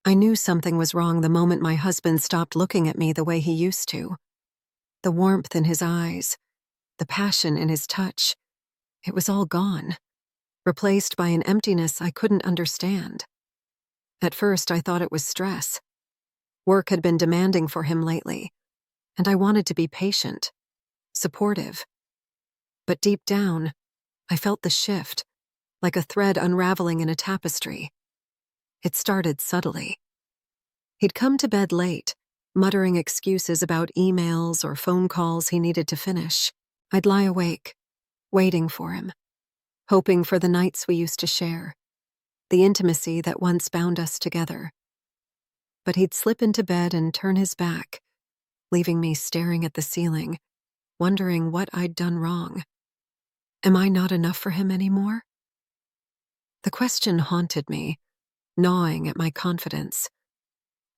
I knew something was wrong the moment my husband stopped looking at me the way he used to. The warmth in his eyes, the passion in his touch, it was all gone, replaced by an emptiness I couldn't understand. At first, I thought it was stress. Work had been demanding for him lately, and I wanted to be patient, supportive. But deep down, I felt the shift, like a thread unraveling in a tapestry. It started subtly. He'd come to bed late, muttering excuses about emails or phone calls he needed to finish. I'd lie awake, waiting for him, hoping for the nights we used to share, the intimacy that once bound us together. But he'd slip into bed and turn his back, leaving me staring at the ceiling, wondering what I'd done wrong. Am I not enough for him anymore? The question haunted me, gnawing at my confidence.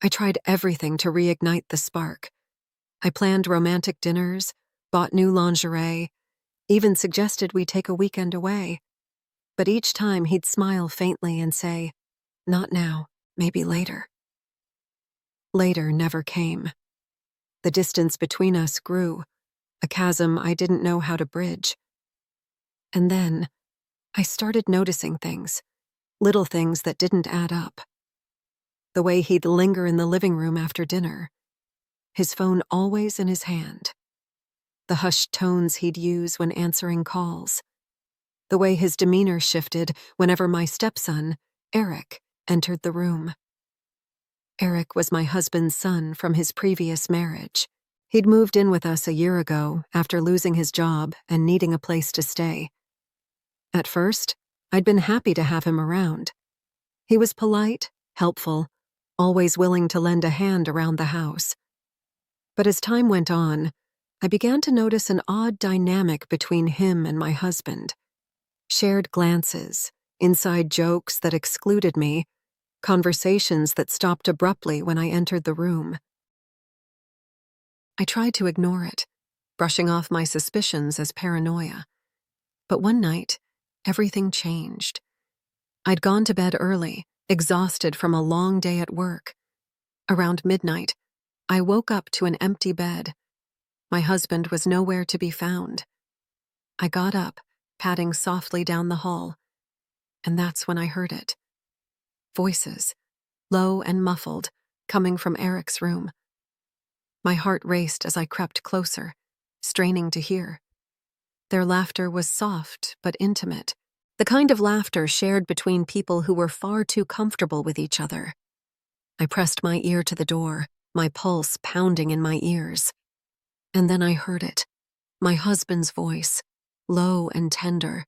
I tried everything to reignite the spark. I planned romantic dinners, bought new lingerie, even suggested we take a weekend away. But each time he'd smile faintly and say, "Not now, maybe later." Later never came. The distance between us grew, a chasm I didn't know how to bridge. And then, I started noticing things, little things that didn't add up. The way he'd linger in the living room after dinner, his phone always in his hand. The hushed tones he'd use when answering calls. The way his demeanor shifted whenever my stepson, Eric, entered the room. Eric was my husband's son from his previous marriage. He'd moved in with us a year ago after losing his job and needing a place to stay. At first, I'd been happy to have him around. He was polite, helpful, always willing to lend a hand around the house. But as time went on, I began to notice an odd dynamic between him and my husband. Shared glances, inside jokes that excluded me, conversations that stopped abruptly when I entered the room. I tried to ignore it, brushing off my suspicions as paranoia. But one night, everything changed. I'd gone to bed early, exhausted from a long day at work. Around midnight, I woke up to an empty bed. My husband was nowhere to be found. I got up, padding softly down the hall, and that's when I heard it. Voices, low and muffled, coming from Eric's room. My heart raced as I crept closer, straining to hear. Their laughter was soft but intimate, the kind of laughter shared between people who were far too comfortable with each other. I pressed my ear to the door, my pulse pounding in my ears. And then I heard it, my husband's voice, low and tender,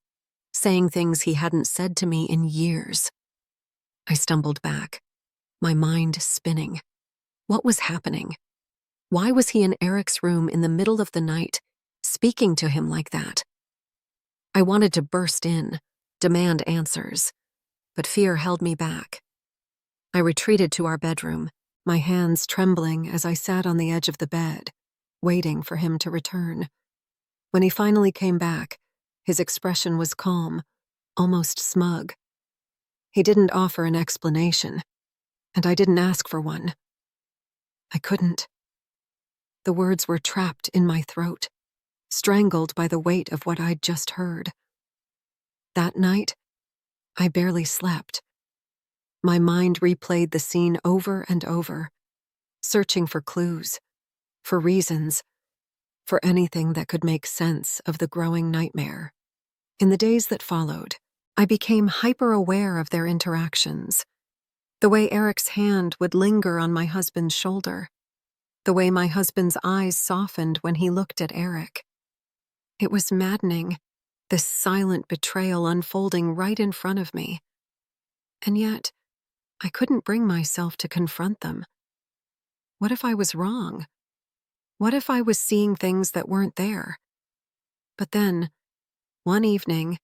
saying things he hadn't said to me in years. I stumbled back, my mind spinning. What was happening? Why was he in Eric's room in the middle of the night, speaking to him like that? I wanted to burst in, demand answers, but fear held me back. I retreated to our bedroom, my hands trembling as I sat on the edge of the bed, waiting for him to return. When he finally came back, his expression was calm, almost smug. He didn't offer an explanation, and I didn't ask for one. I couldn't. The words were trapped in my throat, strangled by the weight of what I'd just heard. That night, I barely slept. My mind replayed the scene over and over, searching for clues, for reasons, for anything that could make sense of the growing nightmare. In the days that followed, I became hyper-aware of their interactions. The way Eric's hand would linger on my husband's shoulder. The way my husband's eyes softened when he looked at Eric. It was maddening, this silent betrayal unfolding right in front of me. And yet, I couldn't bring myself to confront them. What if I was wrong? What if I was seeing things that weren't there? But then, one evening,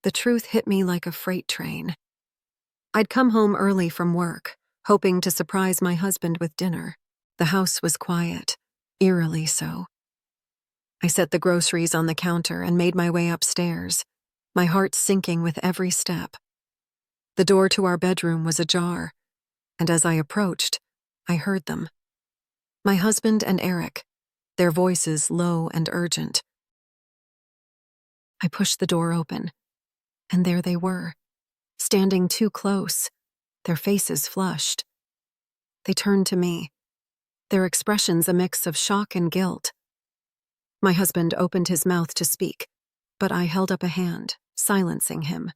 the truth hit me like a freight train. I'd come home early from work, hoping to surprise my husband with dinner. The house was quiet, eerily so. I set the groceries on the counter and made my way upstairs, my heart sinking with every step. The door to our bedroom was ajar, and as I approached, I heard them. My husband and Eric, their voices low and urgent. I pushed the door open, and there they were, standing too close, their faces flushed. They turned to me, their expressions a mix of shock and guilt. My husband opened his mouth to speak, but I held up a hand, silencing him.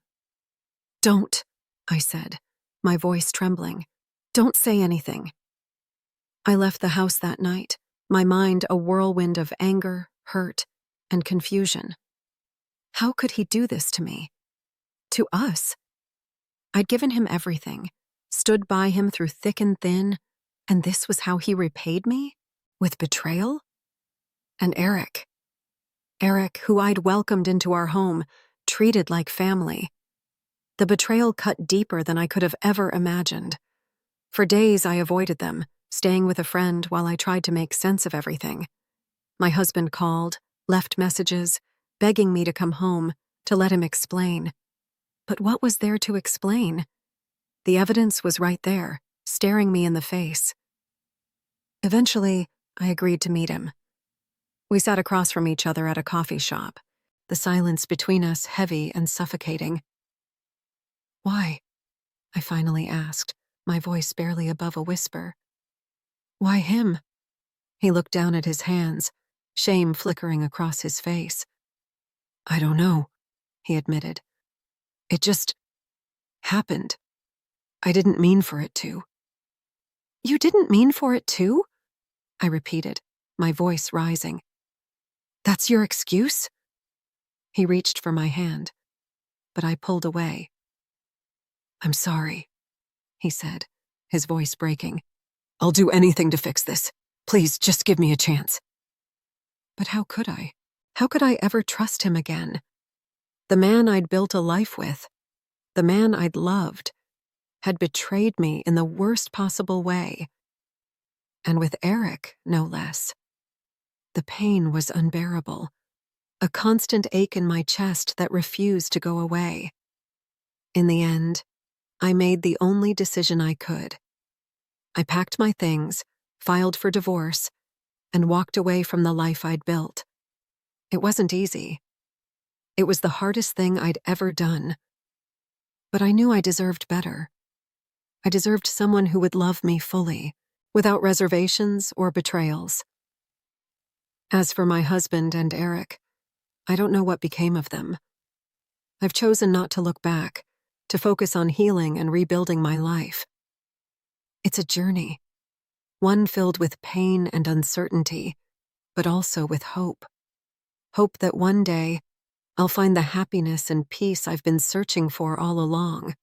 "Don't," I said, my voice trembling. "Don't say anything." I left the house that night, my mind a whirlwind of anger, hurt, and confusion. How could he do this to me? To us? I'd given him everything, stood by him through thick and thin, and this was how he repaid me? With betrayal? And Eric, who I'd welcomed into our home, treated like family. The betrayal cut deeper than I could have ever imagined. For days I avoided them, staying with a friend while I tried to make sense of everything. My husband called, left messages, begging me to come home, to let him explain. But what was there to explain? The evidence was right there, staring me in the face. Eventually, I agreed to meet him. We sat across from each other at a coffee shop, the silence between us heavy and suffocating. "Why?" I finally asked, my voice barely above a whisper. "Why him?" He looked down at his hands, shame flickering across his face. "I don't know," he admitted. "It just happened. I didn't mean for it to." "You didn't mean for it to?" I repeated, my voice rising. "That's your excuse?" He reached for my hand, but I pulled away. "I'm sorry," he said, his voice breaking. "I'll do anything to fix this. Please, just give me a chance." But how could I? How could I ever trust him again? The man I'd built a life with, the man I'd loved, had betrayed me in the worst possible way. And with Eric, no less. The pain was unbearable, a constant ache in my chest that refused to go away. In the end, I made the only decision I could. I packed my things, filed for divorce, and walked away from the life I'd built. It wasn't easy. It was the hardest thing I'd ever done. But I knew I deserved better. I deserved someone who would love me fully, without reservations or betrayals. As for my husband and Eric, I don't know what became of them. I've chosen not to look back, to focus on healing and rebuilding my life. It's a journey, one filled with pain and uncertainty, but also with hope. Hope that one day I'll find the happiness and peace I've been searching for all along.